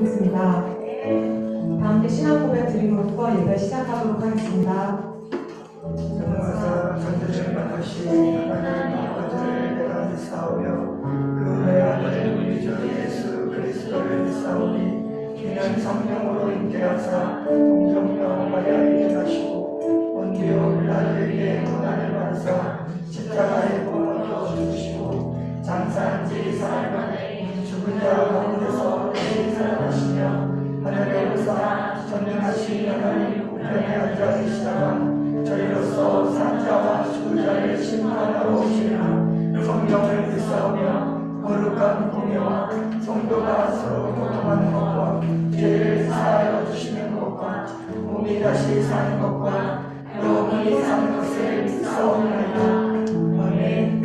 있습니다. 다 함께 신앙 고백 드림으로부터 예배 시작하도록 하겠습니다. 영원사 전도를 만하시 하나님 아버지를 내가 믿사오며 그 외아들 우리 주 예수 그리스도를 믿사오니 이는 성령으로 잉태하사 동정녀 마리아에게 나시고 본디오 빌라도에게 고난을 받으사 십자가에 못 박혀 죽으시고 장사한 지 사흘 만에 죽은 자 가운데서 다시 살아나시며 하늘에 오르사 전능하신 하나님 우편에 앉아 계시다가 저희로서 산자와 죽은 자를 심판하러 오시리라. 성령을 믿사오며 거룩한 공예와 성도가 서로 교통하는 것과 죄를 사하여 주시는 것과 몸이 다시 사는 것과 영원히 사는 것을 믿사오나이다. 아멘.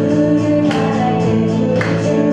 주를 바랄 때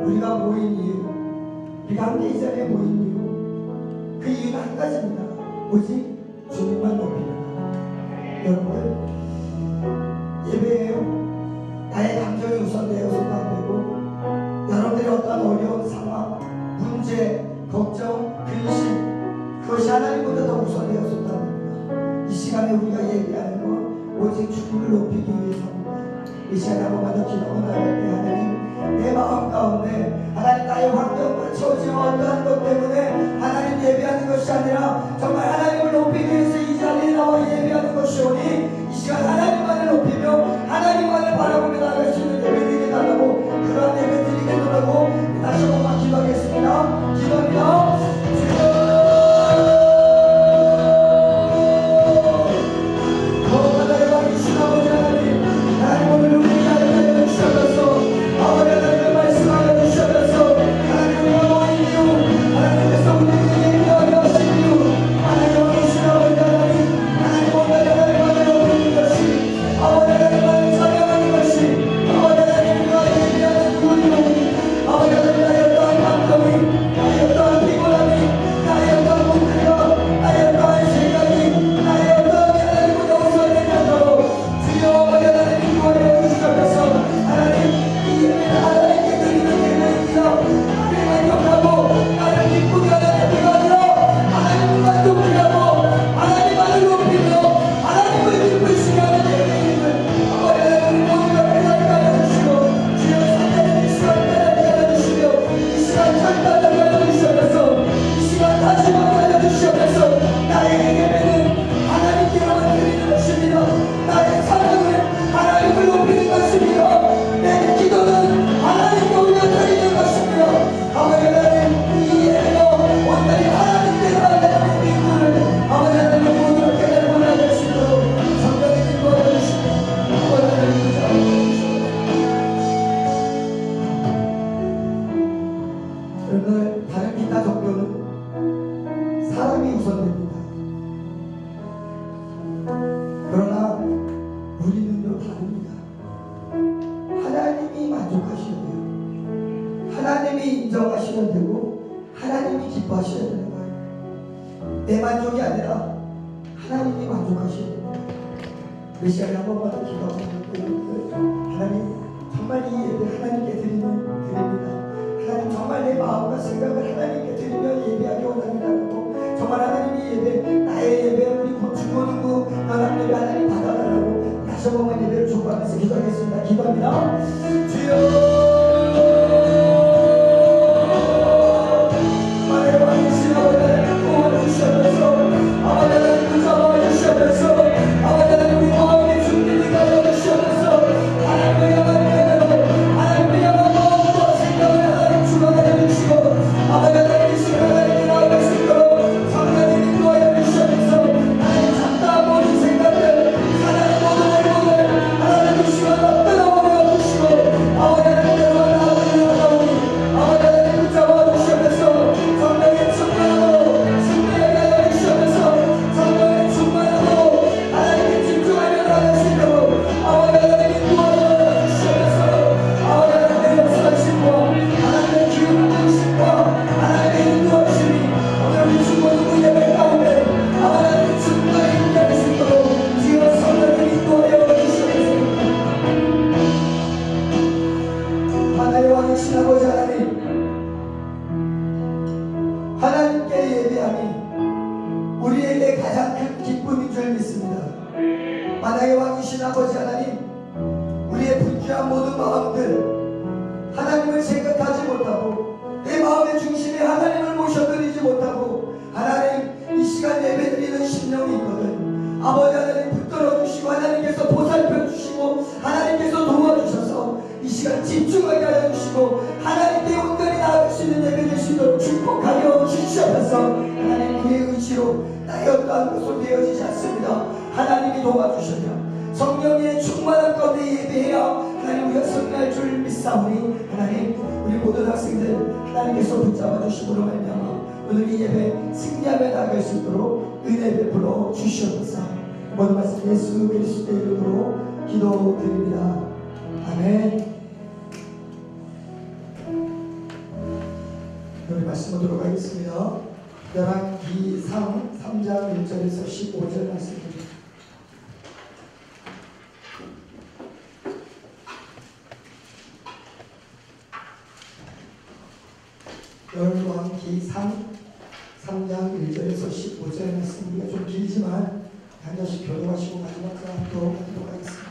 우리가 모인 이유, 우리가 함께 이 자리에 모인 이유, 그 이유는 한 가지입니다. 오직 주님만 높이는 것. 여러분들, 예배예요. 나의 감정이 우선되어서도 안 되고, 여러분들의 어떤 어려운 상황, 문제, 걱정, 근심, 그것이 하나님보다 더 우선되어서도 안 됩니다. 이 시간에 우리가 예배하는 건 오직 주님을 높이기 위해서입니다. 이 시간에 한 번만 더 기도하고 나갈 때 하나님, 내 마음 가운데 하나님 나의 환경과 처지와 어떠한 것 때문에 하나님 예배하는 것이 아니라 정말 하나님을 높이기 위해서 이 자리에 나와 예배하는 것이오니 이 시간 하나님만을 높이며 하나님만을 바라보며 나갈 수 있는 예배 드리게 달라고, 그러한 예배 드리게 달라고 다시 한 번만 기도하겠습니다. 기도합니다. 인정하시면 되고 하나님이 기뻐하셔야 되는 거예요. 내 만족이 아니라 하나님이 만족하셔야 됩니다. 그 시간에 한 번만 더 기도하고 하나님, 정말 이 예배 하나님께 드립니다. 하나님, 정말 내 마음과 생각을 하나님께 드리며 예배하기 원합니다라고, 정말 하나님 이 예배, 나의 예배, 우리 고추고등부 연합 예배 하나님 받아달라고 다시 한 번만 예배를 촉구하면서 기도하겠습니다. 기도합니다. 주여, 하나님께 예배함이 우리에게 가장 큰 기쁨인 줄 믿습니다. 만왕의 왕이신 아버지 하나님, 우리의 분주한 모든 마음들, 하나님을 생각하지 못하고 내 마음의 중심에 하나님을 모셔드리지 못하고, 하나님 이 시간 예배드리는 심령이 있거든. 아버지 하나님 붙들어 주시고 하나님께서 보살펴 주시고 하나님께서 도와주셔서 이 시간 집중하게 하여 주시고 하나님께 온전히 나아갈 수 있는 예배 될 수 있도록 축복하여 주시옵소서. 하나님, 우리의 의지로 나의 어떠한 것으로 되어지지 않습니다. 하나님이 도와주셔야 성령의 충만한 가운데 예배해야 하나님 우리가 승리할 줄 믿사오니, 하나님 우리 모든 학생들 하나님께서 붙잡아 주심으로 말미암아 오늘 이 예배 승리하며 나아갈 수 있도록 은혜 베풀어 주시옵소서. 모든 말씀 예수 그리스도의 이름으로 기도드립니다. 아멘. 우리 말씀 보도록 하겠습니다. 열왕기상 3장 1절에서 15절 말씀입니다. 열왕기상 3장 1절에서 15절 말씀입니다. 좀 길지만 한 절씩 교도하시고 마지막 사람도 하도록 하겠습니다.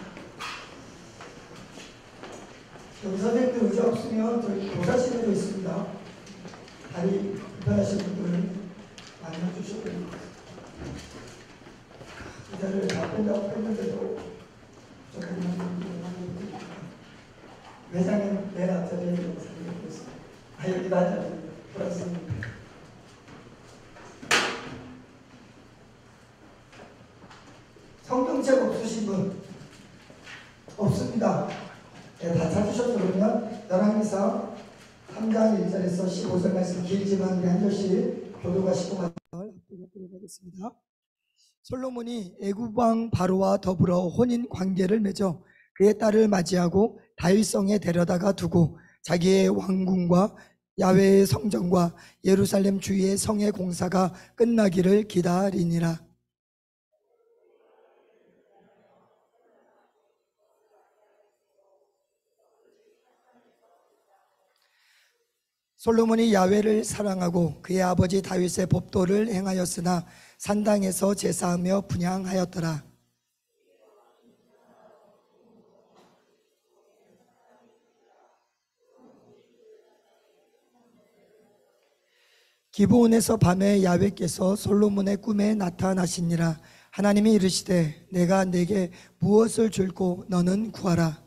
여기 선생님들 의자 없으면 저희 교사실에도 있습니다. 다리 불편하신 분들 만나주셔도 됩니다. 의자를 다 뺀다고 뺐는데도 회장님 맨 앞자리에 살고 있습니다. 여기다 앉아주세요. 그렇습니다. 성경책 없으신 분 없습니다. 네, 다 찾으셨죠? 그러면 열왕기상 3장 1절에서 15절 말씀 길지만 우리 한 절씩 교도하시고 합독하도록 하겠습니다. 솔로몬이 애굽왕 바로와 더불어 혼인 관계를 맺어 그의 딸을 맞이하고 다윗성에 데려다가 두고 자기의 왕궁과 야훼의 성전과 예루살렘 주위의 성의 공사가 끝나기를 기다리니라. 솔로몬이 야훼를 사랑하고 그의 아버지 다윗의 법도를 행하였으나 산당에서 제사하며 분향하였더라. 기브온에서 밤에 야훼께서 솔로몬의 꿈에 나타나시니라. 하나님이 이르시되 내가 네게 무엇을 줄고 너는 구하라.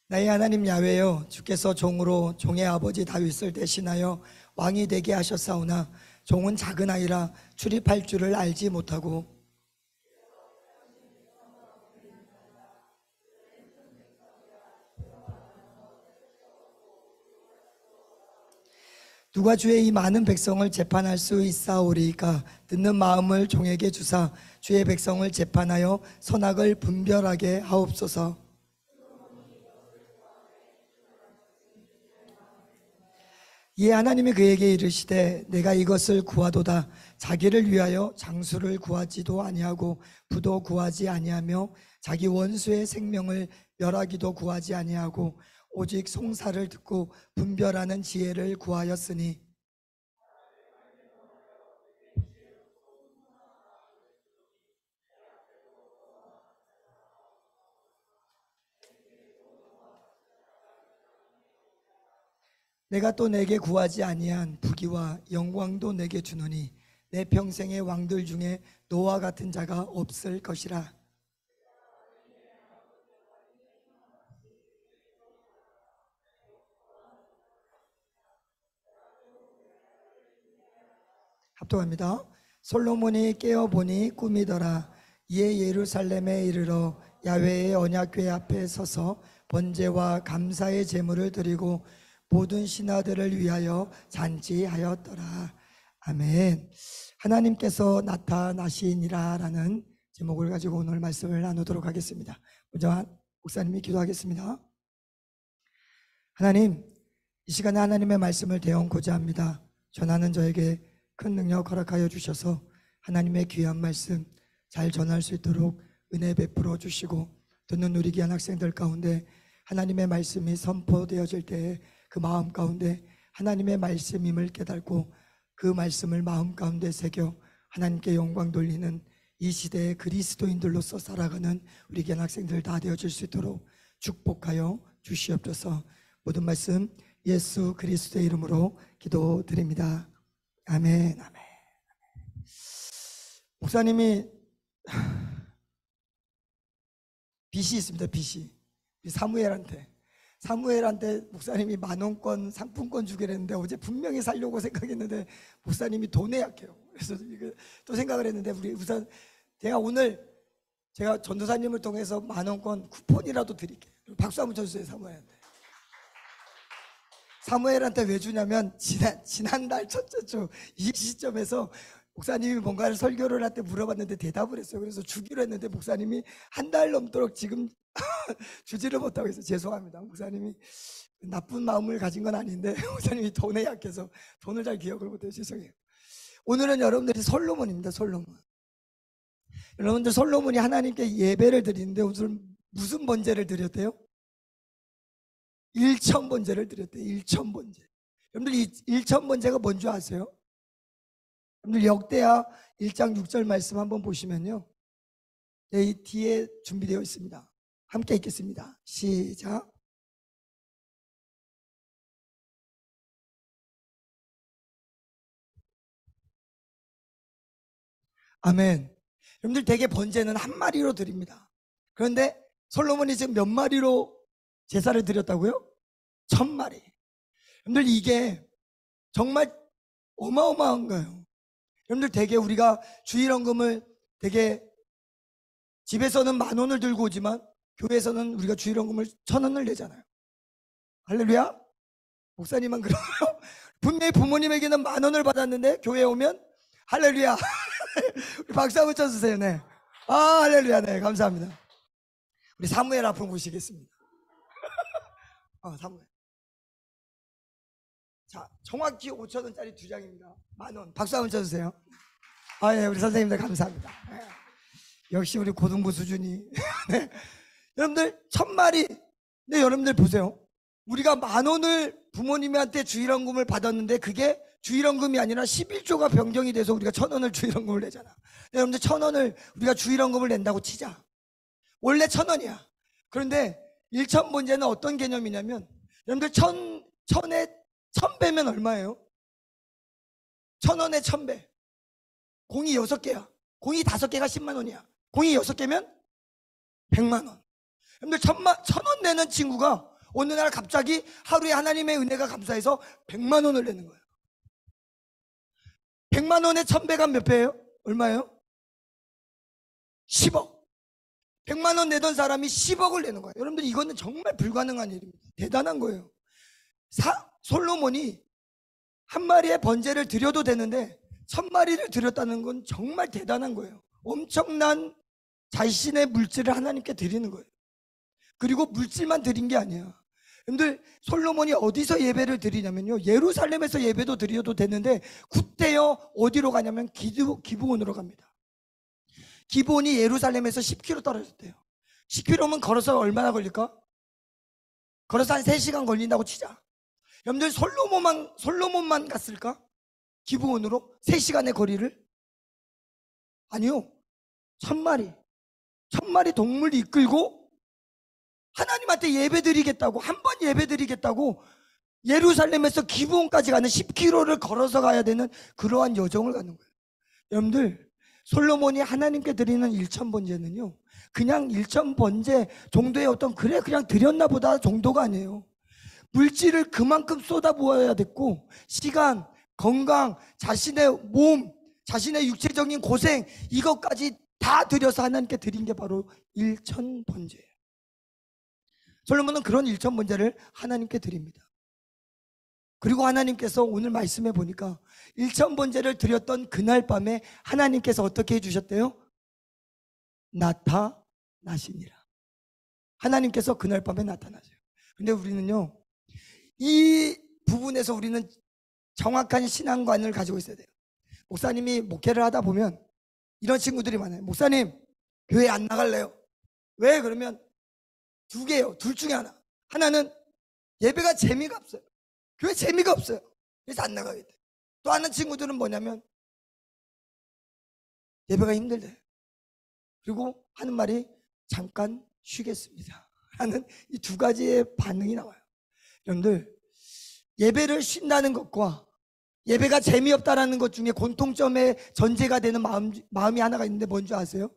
나의 하나님 야훼여, 주께서 종으로 종의 아버지 다윗을 대신하여 왕이 되게 하셨사오나 종은 작은 아이라 출입할 줄을 알지 못하고 누가 주의 이 많은 백성을 재판할 수 있사오리이까. 듣는 마음을 종에게 주사 주의 백성을 재판하여 선악을 분별하게 하옵소서. 이에 하나님이 그에게 이르시되 내가 이것을 구하도다. 자기를 위하여 장수를 구하지도 아니하고 부도 구하지 아니하며 자기 원수의 생명을 멸하기도 구하지 아니하고 오직 송사를 듣고 분별하는 지혜를 구하였으니 내가 또 내게 구하지 아니한 부귀와 영광도 내게 주노니 내 평생의 왕들 중에 너와 같은 자가 없을 것이라. 합독합니다. 솔로몬이 깨어보니 꿈이더라. 이에 예루살렘에 이르러 야훼의 언약궤 앞에 서서 번제와 감사의 제물을 드리고 모든 신하들을 위하여 잔치하였더라. 아멘. 하나님께서 나타나시니라 라는 제목을 가지고 오늘 말씀을 나누도록 하겠습니다. 먼저 목사님이 기도하겠습니다. 하나님, 이 시간에 하나님의 말씀을 대언고자 합니다. 전하는 저에게 큰 능력 허락하여 주셔서 하나님의 귀한 말씀 잘 전할 수 있도록 은혜 베풀어 주시고 듣는 우리 귀한 학생들 가운데 하나님의 말씀이 선포되어질 때에 그 마음 가운데 하나님의 말씀임을 깨닫고 그 말씀을 마음 가운데 새겨 하나님께 영광 돌리는 이 시대의 그리스도인들로서 살아가는 우리 귀한 학생들 다 되어질 수 있도록 축복하여 주시옵소서. 모든 말씀 예수 그리스도의 이름으로 기도드립니다. 아멘. 아멘. 목사님이 빚이 있습니다. 빚이 사무엘한테 목사님이 만원권 상품권 주기로 했는데 어제 분명히 살려고 생각했는데 목사님이 돈에 약해요. 그래서 또 생각을 했는데 우리 우선 제가 오늘 제가 전도사님을 통해서 10,000원권 쿠폰이라도 드릴게요. 박수 한번 쳐주세요. 사무엘한테 왜 주냐면 지난달 첫째 주 이 시점에서 목사님이 뭔가를 설교를 할 때 물어봤는데 대답을 했어요. 그래서 주기로 했는데 목사님이 한 달 넘도록 지금 주지를 못하고 있어요. 죄송합니다. 목사님이 나쁜 마음을 가진 건 아닌데 목사님이 돈에 약해서 돈을 잘 기억을 못해요. 죄송해요. 오늘은 여러분들이 솔로몬입니다. 솔로몬. 여러분들 솔로몬이 하나님께 예배를 드리는데 오늘 무슨 번제를 드렸대요? 일천번제를 드렸대요. 일천번제. 여러분들 이 일천번제가 뭔지 아세요? 여러분들 역대하 1장 6절 말씀 한번 보시면요, 이 뒤에 준비되어 있습니다. 함께 읽겠습니다. 시작. 아멘. 여러분들 대개 번제는 한 마리로 드립니다. 그런데 솔로몬이 지금 몇 마리로 제사를 드렸다고요? 1,000마리. 여러분들 이게 정말 어마어마한 거예요. 여러분들 대개 우리가 주일헌금을 대개 집에서는 10,000원을 들고 오지만 교회에서는 우리가 주일헌금을 1,000원을 내잖아요. 할렐루야. 목사님만 그래요? 분명히 부모님에게는 10,000원을 받았는데 교회에 오면 할렐루야. 우리 박수 한번 쳐주세요. 네. 아, 할렐루야. 네, 감사합니다. 우리 사무엘 앞으로 모시겠습니다. 사무엘. 자, 정확히 5,000원짜리 2장입니다. 10,000원. 박수 한번 쳐주세요. 네, 우리 선생님들 감사합니다. 네. 역시 우리 고등부 수준이. 네. 여러분들 1,000마리. 네, 여러분들 보세요. 우리가 10,000원을 부모님한테 주일헌금을 받았는데 그게 주일헌금이 아니라 11조가 변경이 돼서 우리가 1,000원을 주일헌금을 내잖아. 네, 여러분들 1,000원을 우리가 주일헌금을 낸다고 치자. 원래 1,000원이야. 그런데 일천번제는 어떤 개념이냐면, 여러분들 1,000에 1,000배면 얼마예요? 1,000원에 1,000배. 공이 6개야. 공이 5개가 10만 원이야. 공이 6개면 100만 원. 여러분들 1,000원 내는 친구가 어느 날 갑자기 하루에 하나님의 은혜가 감사해서 100만 원을 내는 거예요. 100만 원에 1,000배가 몇 배예요? 얼마예요? 10억. 100만 원 내던 사람이 10억을 내는 거예요. 여러분들 이거는 정말 불가능한 일입니다. 대단한 거예요. 솔로몬이 한 마리의 번제를 드려도 되는데 1,000마리를 드렸다는 건 정말 대단한 거예요. 엄청난 자신의 물질을 하나님께 드리는 거예요. 그리고 물질만 드린 게 아니야. 여러분들 솔로몬이 어디서 예배를 드리냐면요, 예루살렘에서 예배도 드려도 되는데 그때요 어디로 가냐면 기브온으로 갑니다. 기브온이 예루살렘에서 10km 떨어졌대요. 10km면 걸어서 얼마나 걸릴까? 걸어서 한 3시간 걸린다고 치자. 여러분들 솔로몬만 갔을까? 기브온으로 3시간의 거리를? 아니요. 1,000마리 동물 이끌고 하나님한테 예배드리겠다고, 한 번 예배드리겠다고 예루살렘에서 기브온까지 가는 10km를 걸어서 가야 되는 그러한 여정을 가는 거예요. 여러분들 솔로몬이 하나님께 드리는 일천번제는요, 그냥 일천번제 정도의 어떤 그냥 드렸나 보다 정도가 아니에요. 물질을 그만큼 쏟아부어야 됐고, 시간, 건강, 자신의 몸, 자신의 육체적인 고생, 이것까지 다 드려서 하나님께 드린 게 바로 일천번제예요. 솔로몬은 그런 일천번제를 하나님께 드립니다. 그리고 하나님께서 오늘 말씀해 보니까 일천번제를 드렸던 그날 밤에 하나님께서 어떻게 해주셨대요? 나타나시니라. 하나님께서 그날 밤에 나타나세요. 근데 우리는요, 이 부분에서 우리는 정확한 신앙관을 가지고 있어야 돼요. 목사님이 목회를 하다 보면 이런 친구들이 많아요. 목사님, 교회 안 나갈래요. 왜? 그러면 2개예요. 둘 중에 하나. 하나는 예배가 재미가 없어요. 교회 재미가 없어요. 그래서 안 나가게 돼. 또 하는 친구들은 뭐냐면 예배가 힘들대. 그리고 하는 말이 잠깐 쉬겠습니다 하는 이 2가지의 반응이 나와요. 여러분들 예배를 쉰다는 것과 예배가 재미없다라는 것 중에 공통점의 전제가 되는 마음이 하나가 있는데 뭔지 아세요?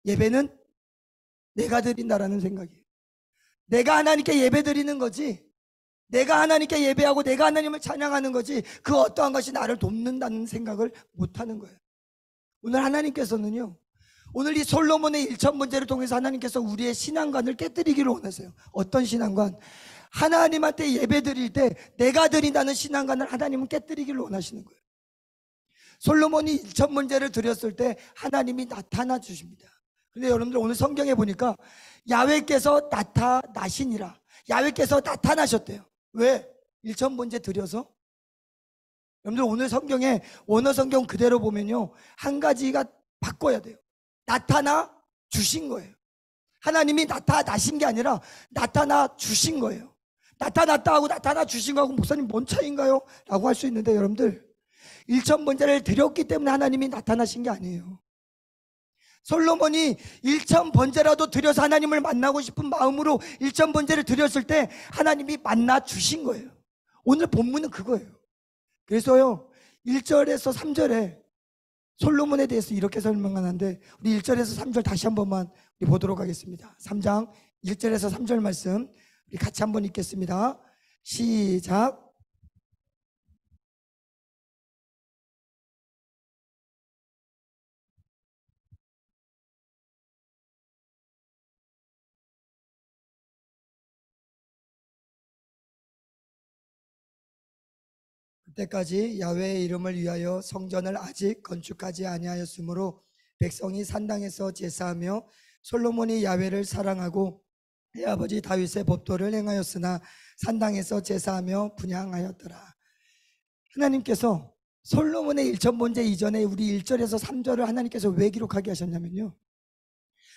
예배는 내가 드린다라는 생각이에요. 내가 하나님께 예배 드리는 거지, 내가 하나님께 예배하고 내가 하나님을 찬양하는 거지, 그 어떠한 것이 나를 돕는다는 생각을 못하는 거예요. 오늘 하나님께서는요, 오늘 이 솔로몬의 일천 번제를 통해서 하나님께서 우리의 신앙관을 깨뜨리기를 원하세요. 어떤 신앙관? 하나님한테 예배 드릴 때 내가 드린다는 신앙관을 하나님은 깨뜨리기를 원하시는 거예요. 솔로몬이 일천 번제를 드렸을 때 하나님이 나타나 주십니다. 근데 여러분들 오늘 성경에 보니까 야훼께서 나타나시니라, 야훼께서 나타나셨대요. 왜? 일천 번제 드려서? 여러분들 오늘 성경에 원어 성경 그대로 보면요, 한 가지가 바꿔야 돼요. 나타나 주신 거예요. 하나님이 나타나신 게 아니라 나타나 주신 거예요. 나타났다 하고 나타나 주신 거하고 목사님 뭔 차이인가요? 라고 할 수 있는데, 여러분들 일천 번제를 드렸기 때문에 하나님이 나타나신 게 아니에요. 솔로몬이 일천 번제라도 드려서 하나님을 만나고 싶은 마음으로 일천 번제를 드렸을 때 하나님이 만나 주신 거예요. 오늘 본문은 그거예요. 그래서요, 1절에서 3절에 솔로몬에 대해서 이렇게 설명하는데, 우리 1절에서 3절 다시 한 번만 우리 보도록 하겠습니다. 3장 1절에서 3절 말씀 우리 같이 한번 읽겠습니다. 시작. 그때까지 야훼의 이름을 위하여 성전을 아직 건축하지 아니하였으므로 백성이 산당에서 제사하며 솔로몬이 야훼를 사랑하고 내 아버지 다윗의 법도를 행하였으나 산당에서 제사하며 분향하였더라. 하나님께서 솔로몬의 일천 번제 이전에 우리 1절에서 3절을 하나님께서 왜 기록하게 하셨냐면요,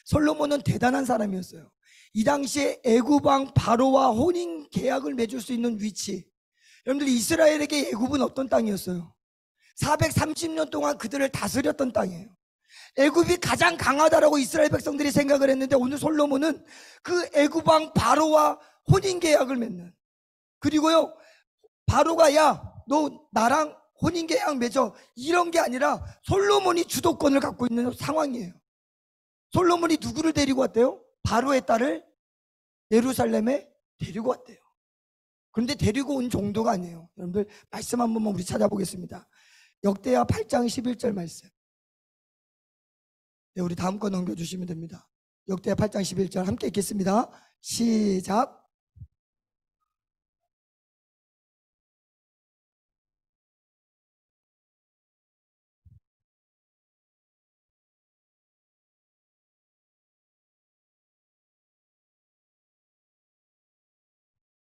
솔로몬은 대단한 사람이었어요. 이 당시에 애굽 왕 바로와 혼인 계약을 맺을 수 있는 위치. 여러분들 이스라엘에게 애굽은 어떤 땅이었어요? 430년 동안 그들을 다스렸던 땅이에요. 애굽이 가장 강하다라고 이스라엘 백성들이 생각을 했는데, 오늘 솔로몬은 그 애굽 왕 바로와 혼인 계약을 맺는, 그리고요 바로가 야 너 나랑 혼인 계약 맺어, 이런 게 아니라 솔로몬이 주도권을 갖고 있는 상황이에요. 솔로몬이 누구를 데리고 왔대요? 바로의 딸을 예루살렘에 데리고 왔대요. 그런데 데리고 온 정도가 아니에요. 여러분들 말씀 한 번만 우리 찾아보겠습니다. 역대하 8장 11절 말씀. 네, 우리 다음 거 넘겨주시면 됩니다. 역대하 8장 11절 함께 읽겠습니다. 시작.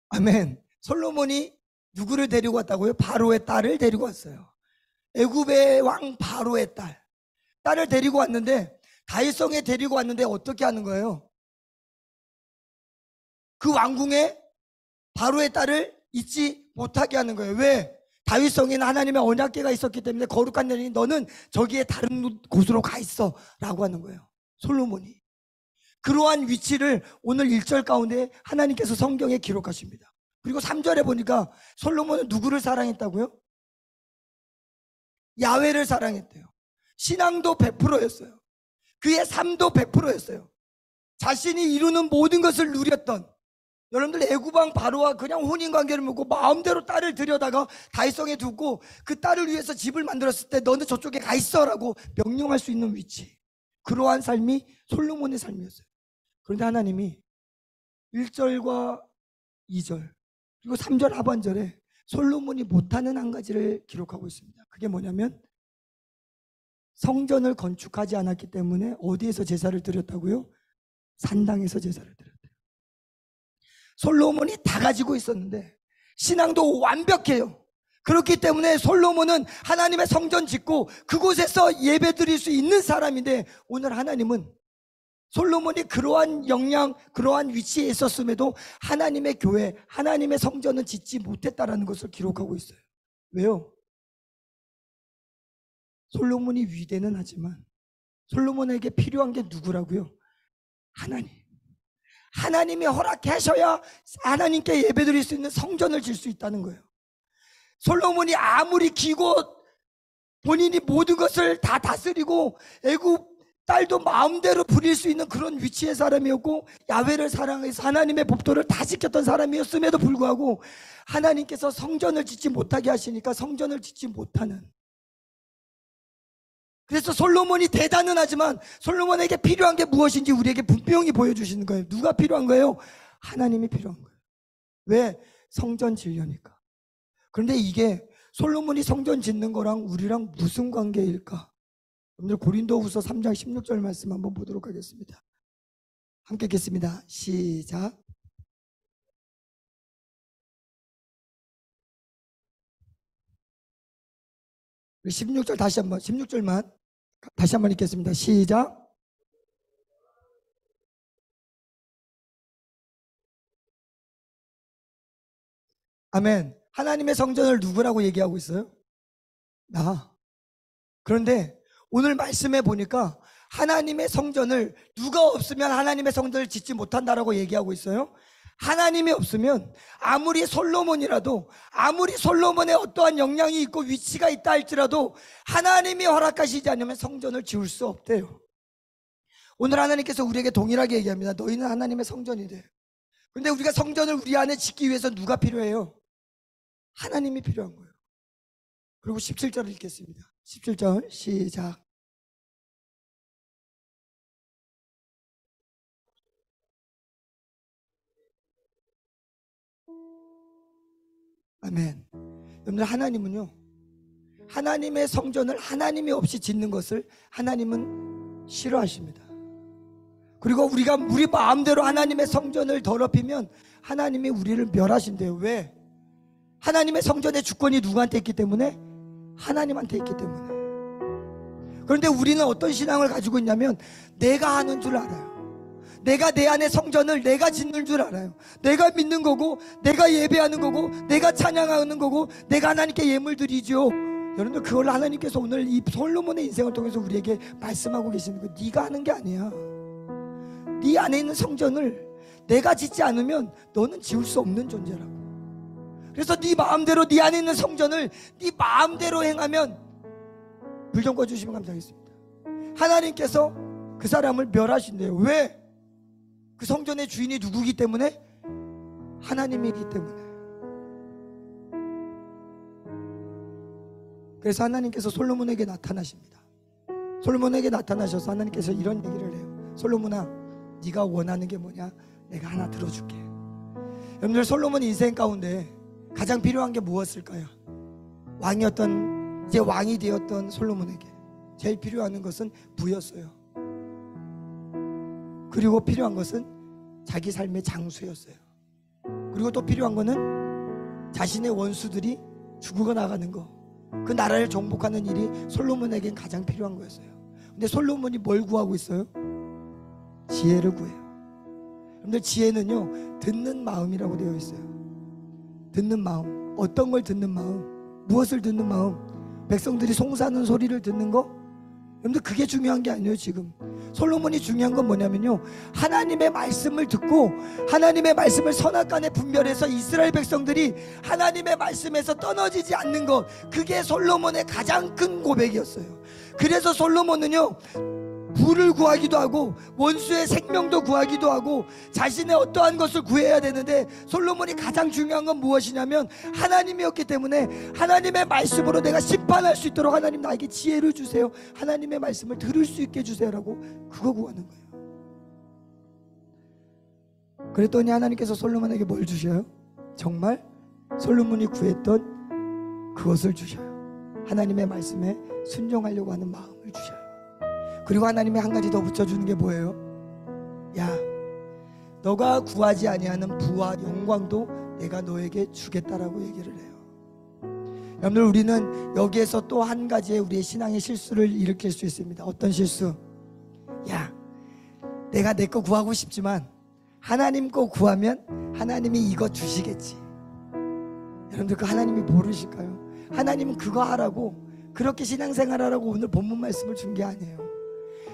아멘. 솔로몬이 누구를 데리고 왔다고요? 바로의 딸을 데리고 왔어요. 애굽의 왕 바로의 딸을 데리고 왔는데, 다윗성에 데리고 왔는데 어떻게 하는 거예요? 그 왕궁에 바로의 딸을 잊지 못하게 하는 거예요. 왜? 다윗성에는 하나님의 언약궤가 있었기 때문에 거룩한 여인이 너는 저기에 다른 곳으로 가 있어 라고 하는 거예요. 솔로몬이 그러한 위치를 오늘 1절 가운데 하나님께서 성경에 기록하십니다. 그리고 3절에 보니까 솔로몬은 누구를 사랑했다고요? 야훼를 사랑했대요. 신앙도 100%였어요. 그의 삶도 100%였어요. 자신이 이루는 모든 것을 누렸던, 여러분들 애굽왕 바로와 그냥 혼인관계를 맺고 마음대로 딸을 들여다가 다윗성에 두고 그 딸을 위해서 집을 만들었을 때 너는 저쪽에 가 있어라고 명령할 수 있는 위치, 그러한 삶이 솔로몬의 삶이었어요. 그런데 하나님이 1절과 2절 그리고 3절 하반절에 솔로몬이 못하는 한 가지를 기록하고 있습니다. 그게 뭐냐면 성전을 건축하지 않았기 때문에 어디에서 제사를 드렸다고요? 산당에서 제사를 드렸대요. 솔로몬이 다 가지고 있었는데 신앙도 완벽해요. 그렇기 때문에 솔로몬은 하나님의 성전 짓고 그곳에서 예배 드릴 수 있는 사람인데, 오늘 하나님은 솔로몬이 그러한 역량, 그러한 위치에 있었음에도 하나님의 교회, 하나님의 성전은 짓지 못했다라는 것을 기록하고 있어요. 왜요? 솔로몬이 위대는 하지만 솔로몬에게 필요한 게 누구라고요? 하나님. 하나님이 허락하셔야 하나님께 예배드릴 수 있는 성전을 질 수 있다는 거예요. 솔로몬이 아무리 기고 본인이 모든 것을 다 다스리고 애굽 딸도 마음대로 부릴 수 있는 그런 위치의 사람이었고 야훼를 사랑해서 하나님의 법도를 다 지켰던 사람이었음에도 불구하고 하나님께서 성전을 짓지 못하게 하시니까 성전을 짓지 못하는 그래서 솔로몬이 대단은 하지만 솔로몬에게 필요한 게 무엇인지 우리에게 분명히 보여주시는 거예요. 누가 필요한 거예요? 하나님이 필요한 거예요. 왜? 성전 지으려니까. 그런데 이게 솔로몬이 성전 짓는 거랑 우리랑 무슨 관계일까? 오늘 고린도후서 3장 16절 말씀 한번 보도록 하겠습니다. 함께 읽겠습니다. 시작. 우리 16절 다시 한번 16절만 다시 한번 읽겠습니다. 시작. 아멘. 하나님의 성전을 누구라고 얘기하고 있어요? 나. 그런데 오늘 말씀에 보니까 하나님의 성전을 누가 없으면 하나님의 성전을 짓지 못한다라고 얘기하고 있어요. 하나님이 없으면 아무리 솔로몬이라도, 아무리 솔로몬의 어떠한 역량이 있고 위치가 있다 할지라도 하나님이 허락하시지 않으면 성전을 지을 수 없대요. 오늘 하나님께서 우리에게 동일하게 얘기합니다. 너희는 하나님의 성전이 돼. 근데 우리가 성전을 우리 안에 짓기 위해서 누가 필요해요? 하나님이 필요한 거예요. 그리고 17절을 읽겠습니다. 17절 시작. 아멘. 여러분들, 하나님은요, 하나님의 성전을 하나님이 없이 짓는 것을 하나님은 싫어하십니다. 그리고 우리가 우리 마음대로 하나님의 성전을 더럽히면 하나님이 우리를 멸하신대요. 왜? 하나님의 성전의 주권이 누구한테 있기 때문에? 하나님한테 있기 때문에. 그런데 우리는 어떤 신앙을 가지고 있냐면 내가 하는 줄 알아요. 내가 내 안에 성전을 내가 짓는 줄 알아요. 내가 믿는 거고, 내가 예배하는 거고, 내가 찬양하는 거고, 내가 하나님께 예물 드리죠. 여러분들, 그걸 하나님께서 오늘 이 솔로몬의 인생을 통해서 우리에게 말씀하고 계시는 거예요. 네가 하는 게 아니야. 네 안에 있는 성전을 내가 짓지 않으면 너는 지을 수 없는 존재라고. 그래서 네 마음대로 네 안에 있는 성전을 네 마음대로 행하면 불 좀 꺼주시면 감사하겠습니다. 하나님께서 그 사람을 멸하신대요. 왜? 그 성전의 주인이 누구기 때문에? 하나님이기 때문에. 그래서 하나님께서 솔로몬에게 나타나십니다. 솔로몬에게 나타나셔서 하나님께서 이런 얘기를 해요. 솔로몬아, 네가 원하는 게 뭐냐? 내가 하나 들어줄게. 여러분들, 솔로몬 인생 가운데 가장 필요한 게 무엇일까요? 왕이었던, 이제 왕이 되었던 솔로몬에게 제일 필요한 것은 부였어요. 그리고 필요한 것은 자기 삶의 장수였어요. 그리고 또 필요한 거는 자신의 원수들이 죽어 나가는 거, 그 나라를 정복하는 일이 솔로몬에겐 가장 필요한 거였어요. 근데 솔로몬이 뭘 구하고 있어요? 지혜를 구해요. 여러분들, 지혜는요, 듣는 마음이라고 되어 있어요. 듣는 마음. 어떤 걸 듣는 마음? 무엇을 듣는 마음? 백성들이 송사하는 소리를 듣는 거? 여러분들, 그게 중요한 게 아니에요. 지금 솔로몬이 중요한 건 뭐냐면요, 하나님의 말씀을 듣고 하나님의 말씀을 선악간에 분별해서 이스라엘 백성들이 하나님의 말씀에서 떨어지지 않는 것, 그게 솔로몬의 가장 큰 고백이었어요. 그래서 솔로몬은요, 부를 구하기도 하고 원수의 생명도 구하기도 하고 자신의 어떠한 것을 구해야 되는데, 솔로몬이 가장 중요한 건 무엇이냐면 하나님이었기 때문에 하나님의 말씀으로 내가 심판할 수 있도록 하나님 나에게 지혜를 주세요, 하나님의 말씀을 들을 수 있게 해주세요라고 그거 구하는 거예요. 그랬더니 하나님께서 솔로몬에게 뭘 주셔요? 정말 솔로몬이 구했던 그것을 주셔요. 하나님의 말씀에 순종하려고 하는 마음을 주셔요. 그리고 하나님이 한 가지 더 붙여주는 게 뭐예요? 야, 너가 구하지 아니하는 부와 영광도 내가 너에게 주겠다라고 얘기를 해요. 여러분들, 우리는 여기에서 또 한 가지의 우리의 신앙의 실수를 일으킬 수 있습니다. 어떤 실수? 야, 내가 내 거 구하고 싶지만 하나님 거 구하면 하나님이 이거 주시겠지. 여러분들, 그 하나님이 모르실까요? 하나님은 그거 하라고, 그렇게 신앙생활하라고 오늘 본문 말씀을 준 게 아니에요.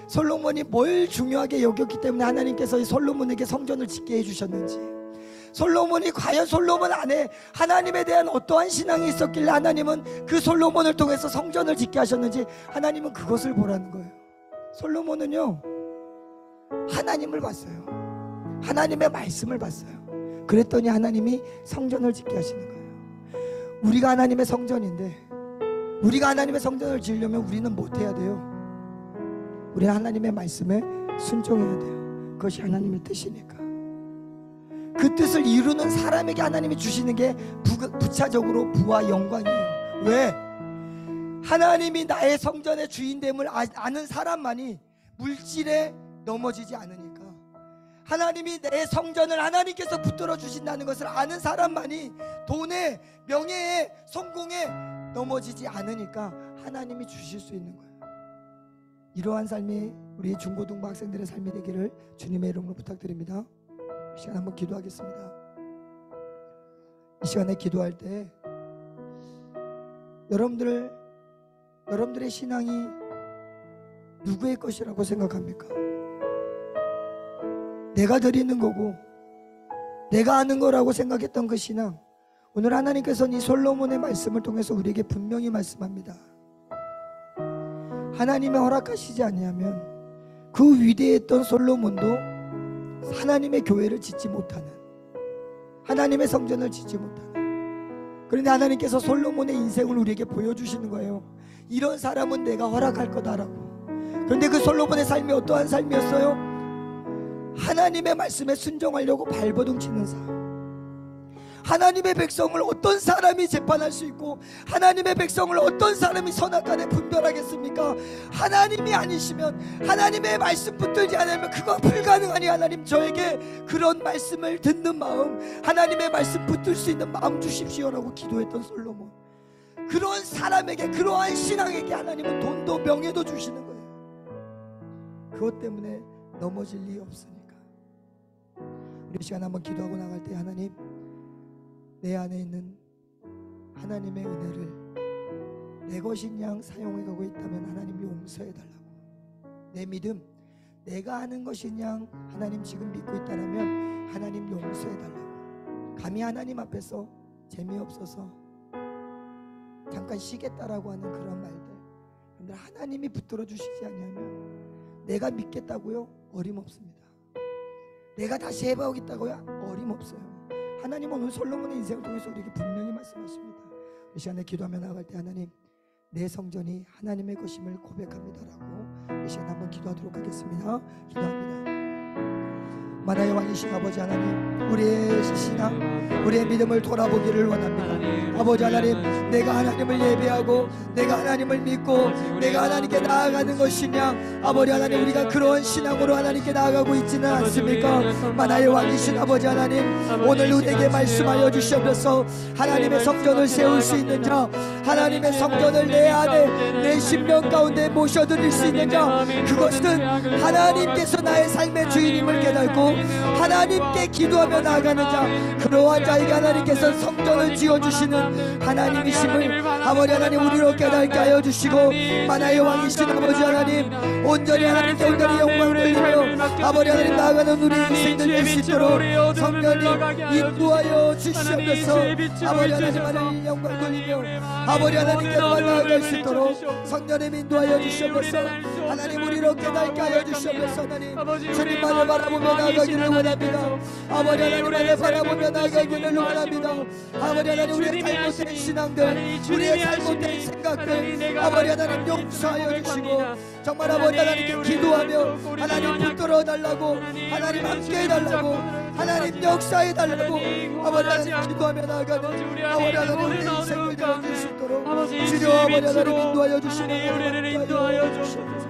솔로몬이 뭘 중요하게 여겼기 때문에 하나님께서 이 솔로몬에게 성전을 짓게 해주셨는지, 솔로몬이 과연 솔로몬 안에 하나님에 대한 어떠한 신앙이 있었길래 하나님은 그 솔로몬을 통해서 성전을 짓게 하셨는지, 하나님은 그것을 보라는 거예요. 솔로몬은요, 하나님을 봤어요. 하나님의 말씀을 봤어요. 그랬더니 하나님이 성전을 짓게 하시는 거예요. 우리가 하나님의 성전인데, 우리가 하나님의 성전을 지으려면 우리는 못 해야 돼요? 우리는 하나님의 말씀에 순종해야 돼요. 그것이 하나님의 뜻이니까. 그 뜻을 이루는 사람에게 하나님이 주시는 게 부차적으로 부와 영광이에요. 왜? 하나님이 나의 성전의 주인됨을 아는 사람만이 물질에 넘어지지 않으니까. 하나님이 내 성전을 하나님께서 붙들어 주신다는 것을 아는 사람만이 돈에, 명예에, 성공에 넘어지지 않으니까 하나님이 주실 수 있는 거예요. 이러한 삶이 우리 중고등부 학생들의 삶이 되기를 주님의 이름으로 부탁드립니다. 이 시간 한번 기도하겠습니다. 이 시간에 기도할 때 여러분들의 신앙이 누구의 것이라고 생각합니까? 내가 드리는 거고 내가 아는 거라고 생각했던 그 신앙, 오늘 하나님께서는 이 솔로몬의 말씀을 통해서 우리에게 분명히 말씀합니다. 하나님의 허락하시지 아니하면 그 위대했던 솔로몬도 하나님의 교회를 짓지 못하는, 하나님의 성전을 짓지 못하는, 그런데 하나님께서 솔로몬의 인생을 우리에게 보여주시는 거예요. 이런 사람은 내가 허락할 거다라고. 그런데 그 솔로몬의 삶이 어떠한 삶이었어요? 하나님의 말씀에 순종하려고 발버둥 치는 삶. 하나님의 백성을 어떤 사람이 재판할 수 있고 하나님의 백성을 어떤 사람이 선악간에 분별하겠습니까? 하나님이 아니시면, 하나님의 말씀 붙들지 않으면 그거 불가능하니 하나님 저에게 그런 말씀을 듣는 마음, 하나님의 말씀 붙들 수 있는 마음 주십시오라고 기도했던 솔로몬. 그런 사람에게, 그러한 신앙에게 하나님은 돈도 명예도 주시는 거예요. 그것 때문에 넘어질 일이 없으니까. 우리 시간 한번 기도하고 나갈 때, 하나님 내 안에 있는 하나님의 은혜를 내 것인 양 사용해가고 있다면 하나님이 용서해달라고. 내 믿음, 내가 하는 것인 양 하나님 지금 믿고 있다면 하나님 용서해달라고. 감히 하나님 앞에서 재미없어서 잠깐 쉬겠다라고 하는 그런 말들, 여러분들 하나님이 붙들어 주시지 않으면 내가 믿겠다고요? 어림없습니다. 내가 다시 해보겠다고요? 어림없어요. 하나님은 오늘 솔로몬의 인생을 통해서 우리에게 분명히 말씀하십니다. 이 시간에 기도하며 나갈 때, 하나님 내 성전이 하나님의 것임을 고백합니다라고 이 시간 한번 기도하도록 하겠습니다. 기도합니다. 만화의 왕이신 아버지 하나님, 우리의 신앙, 우리의 믿음을 돌아보기를 원합니다. 아버지 하나님, 내가 하나님을 예배하고 내가 하나님을 믿고 내가 하나님께 나아가는 것이냐, 아버지 하나님 우리가 그러한 신앙으로 하나님께 나아가고 있지는 않습니까? 만화의 왕이신 아버지 하나님, 오늘 우리에게 말씀하여 주시옵소서. 하나님의 성전을 세울 수 있는 자, 하나님의 성전을 내 안에 내 심령 가운데 모셔드릴 수 있는 자, 그것은 하나님께서 나의 삶의 주인임을 깨닫고 하나님께 기도하며 나아가는 자, 그러한 자에게 하나님께서 성전을 지어주시는 하나님이심을 아버지 하나님 우리로 깨닫게 하여 주시고, 만화의 왕이신 아버지 하나님, 온전히 하나님께 온전히 영광을 돌리며 아버지 하나님 나아가는 우리 인생들 될 수 있도록 성령님 인도하여 주시옵소서. 아버지 하나님 하나님 영광 돌리며 아버지 하나님께로 나아갈 수 있도록 성령님 인도하여 주시옵소서. 하나님 우리로 깨닫게 하여 주시옵소서. 하나님 주님만을 바라보며 나아가기를 원합니다. 아버지 하나님만을 바라보며 나아가기를 원합니다. 아버지 하나님 우리의 잘못된 신앙들, 우리의 잘못된 생각들 아버지 하나님 용서하여 주시고, 정말 아버지 하나님께 기도하며 하나님 붙들어 달라고, 하나님 함께 해달라고, 하나님 역사해 달라고 아버지 하나님 기도하며 나아가는 아버지 하나님 우리의 인생을 되어줄 수 있도록 주여 아버지 하나님 인도하여 주시는 우리를 인도하여 주시옵소서.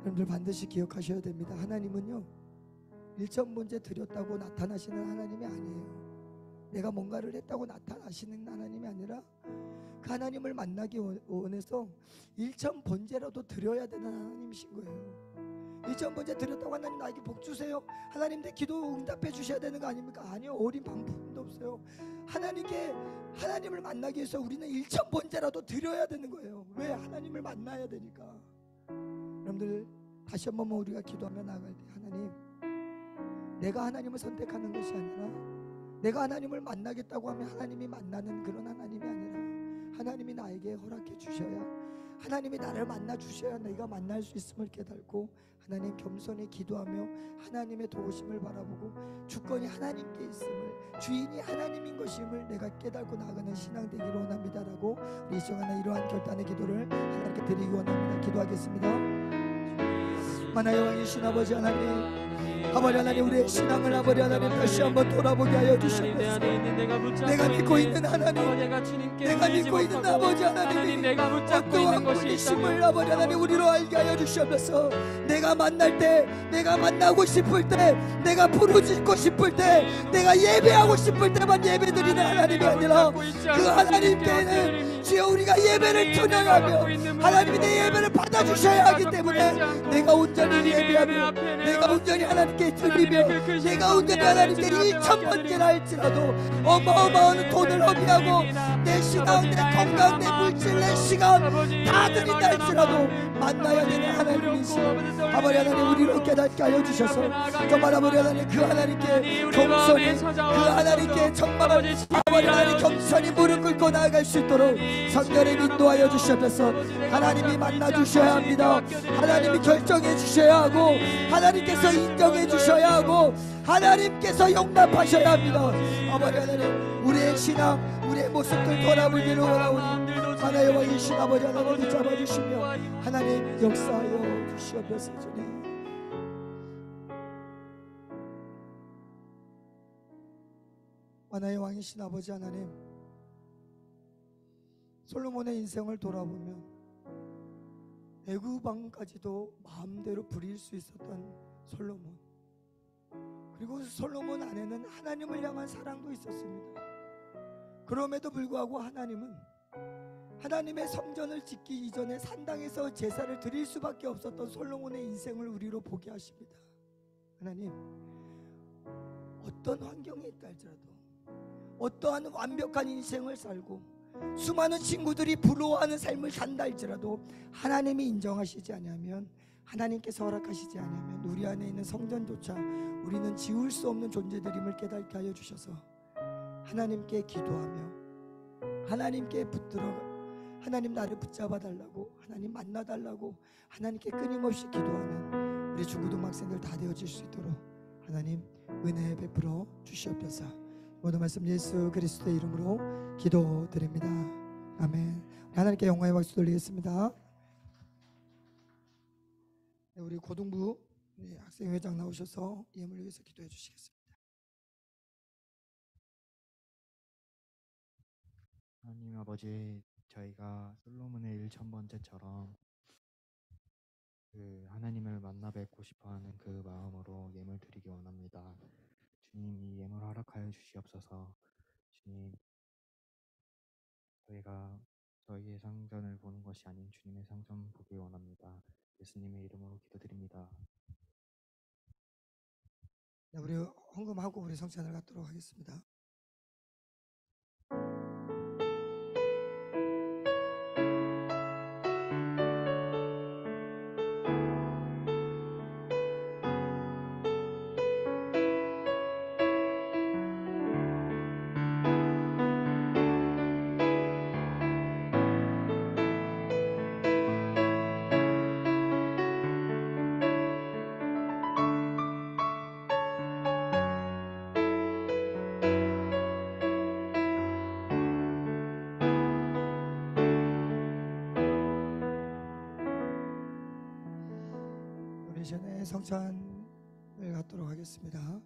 여러분들 반드시 기억하셔야 됩니다. 하나님은요, 일천번째 드렸다고 나타나시는 하나님이 아니에요. 내가 뭔가를 했다고 나타나시는 하나님이 아니라 그 하나님을 만나기 원해서 일천번째라도 드려야 되는 하나님이신 거예요. 일천번째 드렸다고 하나님 나에게 복 주세요, 하나님 내 기도 응답해 주셔야 되는 거 아닙니까? 아니요, 어린 방법도 없어요. 하나님을 만나기 위해서 우리는 일천번째라도 드려야 되는 거예요. 왜? 하나님을 만나야 되니까. 여러분들 다시 한번 우리가 기도하며 나아갈 때, 하나님 내가 하나님을 선택하는 것이 아니라 내가 하나님을 만나겠다고 하면 하나님이 만나는 그런 하나님이 아니라 하나님이 나에게 허락해 주셔야 하나님이 나를 만나 주셔야 내가 만날 수 있음을 깨닫고 하나님 겸손히 기도하며 하나님의 도우심을 바라보고 주권이 하나님께 있음을, 주인이 하나님인 것임을 내가 깨닫고 나아가는 신앙 되기를 원합니다라고 우리 이 시간에 이러한 결단의 기도를 하나님께 드리기 원합니다. 기도하겠습니다. 만화의 왕이신 아버지 하나님, 아버지 하나님, 우리의 신앙을 아버지 하나님 다시 한번 돌아보게 하여 주시옵소서. 내가 믿고 있는 하나님, 내가 믿고 있는 아버지 하나님이 어떠한 분이심을 아버지 하나님 우리로 알게 하여 주시옵소서. 내가 만날 때, 내가 만나고 싶을 때, 내가 부르짖고 싶을 때, 내가 예배하고 싶을 때만 예배드리는 하나님이 아니라 그 하나님께는 주여 우리가 예배를 드려야하며 하나님이 내 예배를 받아주셔야 하기 때문에 내가 온전히 예배하며 내가 온전히 하나님께 드리며 내가 온전히 하나님께 1000번째나 할지라도 어마어마한 돈을 허비하고 내 신앙, 내 건강, 내 물질, 내 시간 다 드린다 할지라도 만나야 되는 하나님이시 아버지 하나님 우리로 깨닫게 하여 주셔서 정말 아버지 하나님 그 하나님께 겸손히 그 하나님께 정말 아버지 하나님 겸손히 무릎 꿇고 나아갈 수 있도록 성결에 인도하여 주시옵소서. 하나님이 만나 주셔야 합니다. 하나님이 결정해 주셔야 하고 하나님께서 인정해 주셔야 하고 하나님께서 용납하셔야 합니다. 아버지 하나님 우리의 신앙 우리의 모습들 돌아보기를 원하오니 하나의 왕이신 아버지 하나님 붙잡아 주시며 하나님 역사하여 주시옵소서. 주님 하나의 왕이신 아버지 하나님, 솔로몬의 인생을 돌아보면 애굽 왕까지도 마음대로 부릴 수 있었던 솔로몬, 그리고 솔로몬 안에는 하나님을 향한 사랑도 있었습니다. 그럼에도 불구하고 하나님은 하나님의 성전을 짓기 이전에 산당에서 제사를 드릴 수밖에 없었던 솔로몬의 인생을 우리로 보게 하십니다. 하나님, 어떤 환경에 있다 할지라도 어떠한 완벽한 인생을 살고 수많은 친구들이 부러워하는 삶을 산다 할지라도 하나님이 인정하시지 않으면, 하나님께서 허락하시지 않으면 우리 안에 있는 성전조차 우리는 지울 수 없는 존재들임을 깨닫게 하여 주셔서 하나님께 기도하며 하나님께 붙들어 하나님 나를 붙잡아 달라고, 하나님 만나 달라고 하나님께 끊임없이 기도하는 우리 중고등학생들 다 되어질 수 있도록 하나님 은혜 베풀어 주시옵소서. 모든 말씀 예수 그리스도의 이름으로 기도드립니다. 아멘. 하나님께 영광의 박수 돌리겠습니다. 우리 고등부 학생회장 나오셔서 예물 위해서 기도해 주시겠습니다. 하나님 아버지, 저희가 솔로몬의 1000번째처럼 그 하나님을 만나 뵙고 싶어하는 그 마음으로 예물 드리기 원합니다. 주님, 이 예물 허락하여 주시옵소서. 주님, 저희가 저희의 상전을 보는 것이 아닌 주님의 상전 보기 원합니다. 예수님의 이름으로 기도드립니다. 우리 헌금하고 우리 성찬을 갖도록 하겠습니다. 우리 전에 성찬을 갖도록 하겠습니다.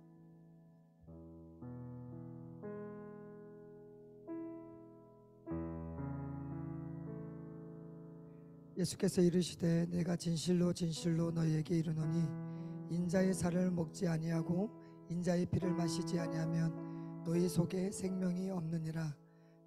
예수께서 이르시되 내가 진실로 진실로 너희에게 이르노니 인자의 살을 먹지 아니하고 인자의 피를 마시지 아니하면 너희 속에 생명이 없느니라.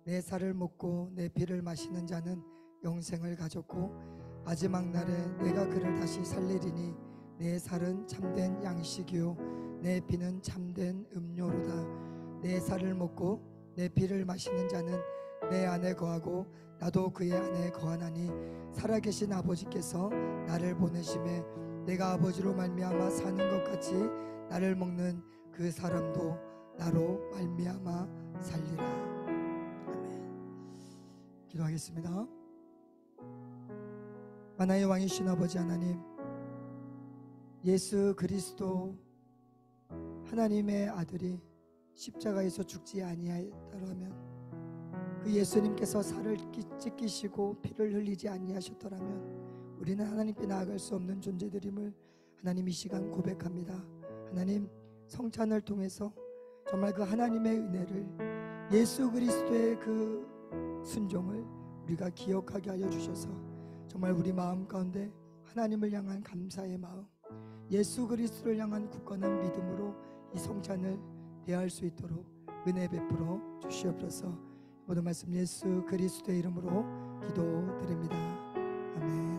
내 살을 먹고 내 피를 마시는 자는 영생을 가졌고 마지막 날에 내가 그를 다시 살리리니 내 살은 참된 양식이요 내 피는 참된 음료로다. 내 살을 먹고 내 피를 마시는 자는 내 안에 거하고 나도 그의 안에 거하나니 살아계신 아버지께서 나를 보내심에 내가 아버지로 말미암아 사는 것 같이 나를 먹는 그 사람도 나로 말미암아 살리라. 아멘. 기도하겠습니다. 만화의 왕이신 아버지 하나님, 예수 그리스도 하나님의 아들이 십자가에서 죽지 아니하였더라면, 그 예수님께서 살을 찢기시고 피를 흘리지 아니하셨더라면 우리는 하나님께 나아갈 수 없는 존재들임을 하나님 이 시간 고백합니다. 하나님, 성찬을 통해서 정말 그 하나님의 은혜를, 예수 그리스도의 그 순종을 우리가 기억하게 하여 주셔서 정말 우리 마음 가운데 하나님을 향한 감사의 마음, 예수 그리스도를 향한 굳건한 믿음으로 이 성찬을 대할 수 있도록 은혜 베풀어 주시옵소서. 모든 말씀 예수 그리스도의 이름으로 기도드립니다. 아멘.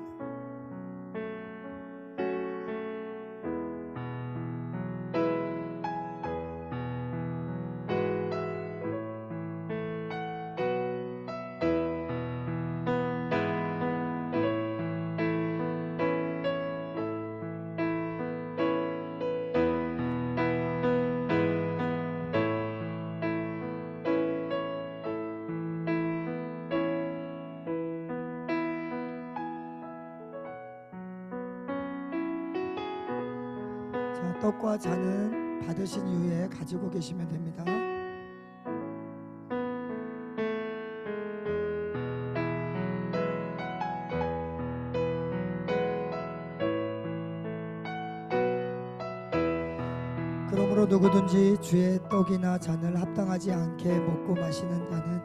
자, 떡과 잔은 받으신 이후에 가지고 계시면 됩니다. 그러므로 누구든지 주의 떡이나 잔을 합당하지 않게 먹고 마시는 자는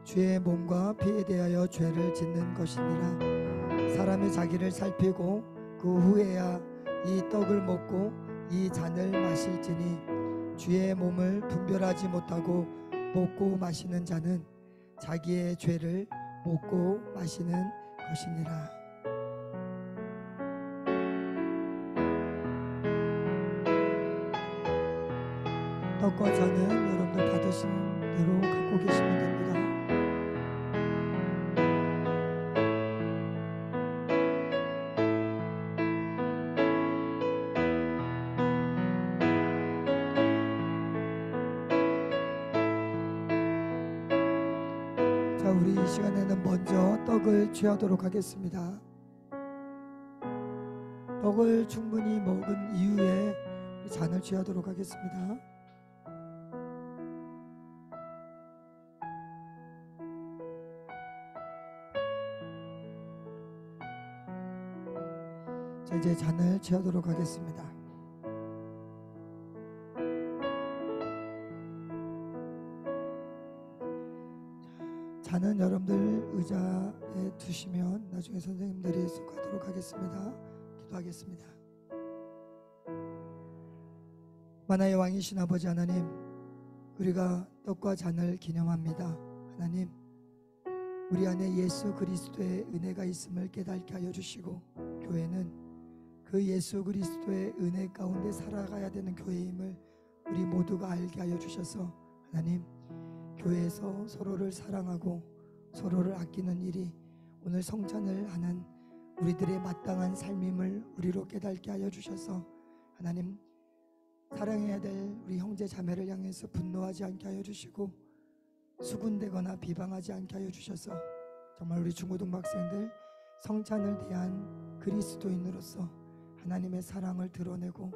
주의 몸과 피에 대하여 죄를 짓는 것이니라. 사람이 자기를 살피고 그 후에야 이 떡을 먹고 이 잔을 마실지니 주의 몸을 분별하지 못하고 먹고 마시는 자는 자기의 죄를 먹고 마시는 것이니라. 떡과 잔은 여러분들 받으시는 대로 갖고 계시면 됩니다. 자, 우리 이 시간에는 먼저 떡을 취하도록 하겠습니다. 떡을 충분히 먹은 이후에 잔을 취하도록 하겠습니다. 자, 이제 잔을 취하도록 하겠습니다. 잔은 여러분들 의자에 두시면 나중에 선생님들이 수고하도록 하겠습니다. 기도하겠습니다. 만화의 왕이신 아버지 하나님, 우리가 떡과 잔을 기념합니다. 하나님, 우리 안에 예수 그리스도의 은혜가 있음을 깨닫게 하여 주시고, 교회는 그 예수 그리스도의 은혜 가운데 살아가야 되는 교회임을 우리 모두가 알게 하여 주셔서 하나님, 교회에서 서로를 사랑하고 서로를 아끼는 일이 오늘 성찬을 하는 우리들의 마땅한 삶임을 우리로 깨닫게 하여 주셔서 하나님, 사랑해야 될 우리 형제 자매를 향해서 분노하지 않게 하여 주시고 수군대거나 비방하지 않게 하여 주셔서 정말 우리 중고등부 학생들 성찬을 대한 그리스도인으로서 하나님의 사랑을 드러내고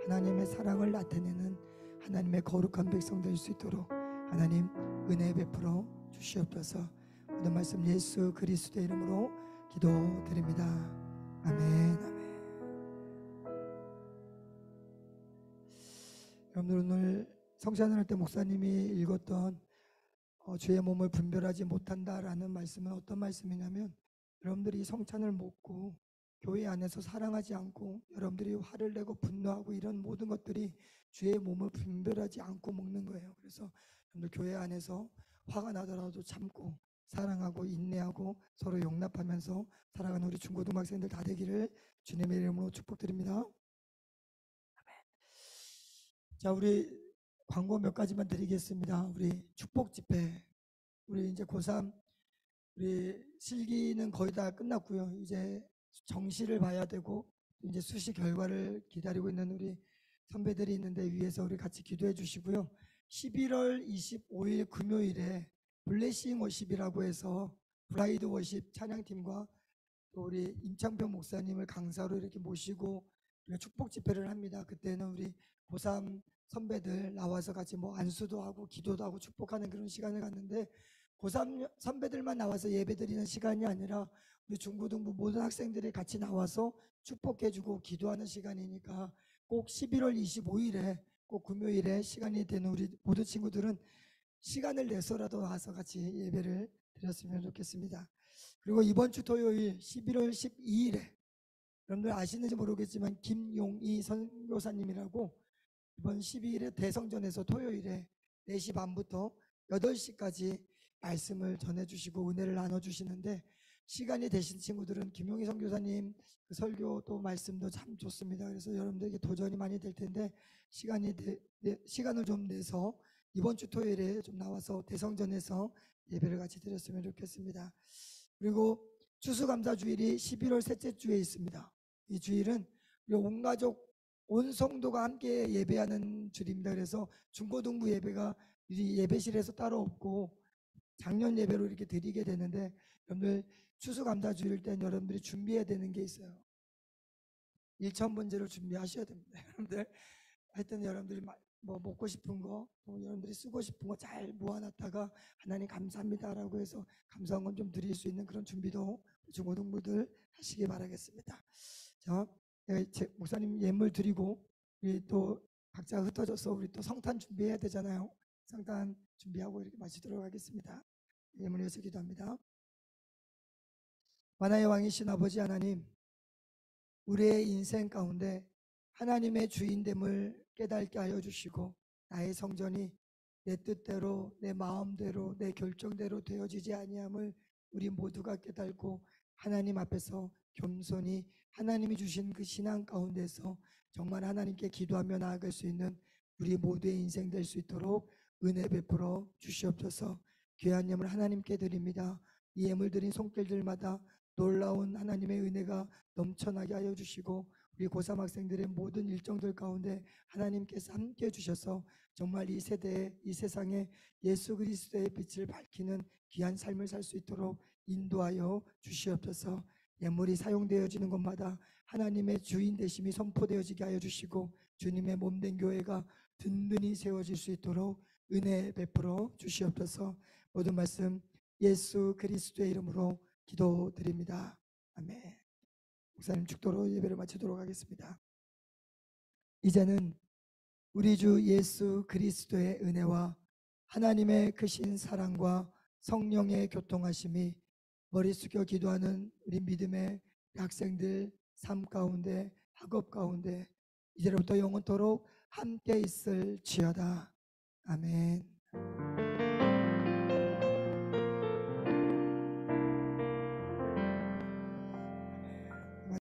하나님의 사랑을 나타내는 하나님의 거룩한 백성 될 수 있도록 하나님 은혜 베풀어 주시옵소서. 모든 말씀 예수 그리스도의 이름으로 기도드립니다. 아멘. 아멘. 여러분들, 오늘 성찬을 할 때 목사님이 읽었던 주의 몸을 분별하지 못한다라는 말씀은 어떤 말씀이냐면, 여러분들이 성찬을 먹고 교회 안에서 사랑하지 않고 여러분들이 화를 내고 분노하고 이런 모든 것들이 주의 몸을 분별하지 않고 먹는 거예요. 그래서 여러분들 교회 안에서 화가 나더라도 참고 사랑하고 인내하고 서로 용납하면서 살아가는 우리 중고등학생들 다 되기를 주님의 이름으로 축복드립니다. 자, 우리 광고 몇 가지만 드리겠습니다. 우리 축복 집회, 우리 이제 고3 우리 실기는 거의 다 끝났고요. 이제 정시를 봐야 되고 이제 수시 결과를 기다리고 있는 우리 선배들이 있는데 위에서 우리 같이 기도해 주시고요. 11월 25일 금요일에 블레싱 워십이라고 해서 브라이드 워십 찬양팀과 또 우리 임창평 목사님을 강사로 이렇게 모시고 우리가 축복 집회를 합니다. 그때는 우리 고3 선배들 나와서 같이 뭐 안수도 하고 기도도 하고 축복하는 그런 시간을 갖는데, 고3 선배들만 나와서 예배드리는 시간이 아니라 우리 중고등부 모든 학생들이 같이 나와서 축복해주고 기도하는 시간이니까 꼭 11월 25일에 꼭 금요일에 시간이 되는 우리 모든 친구들은 시간을 내서라도 와서 같이 예배를 드렸으면 좋겠습니다. 그리고 이번 주 토요일 11월 12일에 여러분들 아시는지 모르겠지만 김용희 선교사님이라고 이번 12일에 대성전에서 토요일에 4시 반부터 8시까지 말씀을 전해주시고 은혜를 나눠주시는데, 시간이 되신 친구들은 김용희 선교사님 그 설교도 말씀도 참 좋습니다. 그래서 여러분들에게 도전이 많이 될 텐데 시간을 좀 내서 이번 주 토요일에 좀 나와서 대성전에서 예배를 같이 드렸으면 좋겠습니다. 그리고 추수감사주일이 11월 셋째 주에 있습니다. 이 주일은 우리 온 가족 온 성도가 함께 예배하는 주일입니다. 그래서 중고등부 예배가 이 예배실에서 따로 없고 작년 예배로 이렇게 드리게 되는데, 여러분들 추수감사주일 땐 여러분들이 준비해야 되는 게 있어요. 일천번제를 준비하셔야 됩니다. 여러분들 하여튼 여러분들이 뭐 먹고 싶은 거, 또 여러분들이 쓰고 싶은 거 잘 모아놨다가 하나님 감사합니다라고 해서 감사한 건 좀 드릴 수 있는 그런 준비도 중고등부들 하시기 바라겠습니다. 자, 목사님 예물 드리고 우리 또 각자 흩어져서 우리 또 성탄 준비해야 되잖아요. 성탄 준비하고 이렇게 마치도록 하겠습니다. 예물 위해서 기도합니다. 만화의 왕이신 아버지 하나님, 우리의 인생 가운데 하나님의 주인됨을 깨닫게 하여 주시고, 나의 성전이 내 뜻대로 내 마음대로 내 결정대로 되어지지 아니함을 우리 모두가 깨닫고 하나님 앞에서 겸손히 하나님이 주신 그 신앙 가운데서 정말 하나님께 기도하며 나아갈 수 있는 우리 모두의 인생 될 수 있도록 은혜 베풀어 주시옵소서. 귀한 예물 하나님께 드립니다. 이 예물 드린 손길들마다 놀라운 하나님의 은혜가 넘쳐나게 하여 주시고, 우리 고3 학생들의 모든 일정들 가운데 하나님께서 함께 해주셔서 정말 이 세대에 이 세상에 예수 그리스도의 빛을 밝히는 귀한 삶을 살 수 있도록 인도하여 주시옵소서. 예물이 사용되어지는 곳마다 하나님의 주인 되심이 선포되어지게 하여 주시고, 주님의 몸된 교회가 든든히 세워질 수 있도록 은혜 베풀어 주시옵소서. 모든 말씀 예수 그리스도의 이름으로 기도드립니다. 아멘. 목사님 축도로 예배를 마치도록 하겠습니다. 이제는 우리 주 예수 그리스도의 은혜와 하나님의 크신 사랑과 성령의 교통하심이 머리 숙여 기도하는 우리 믿음의 학생들 삶 가운데 학업 가운데 이제부터 영원토록 함께 있을지어다. 아멘.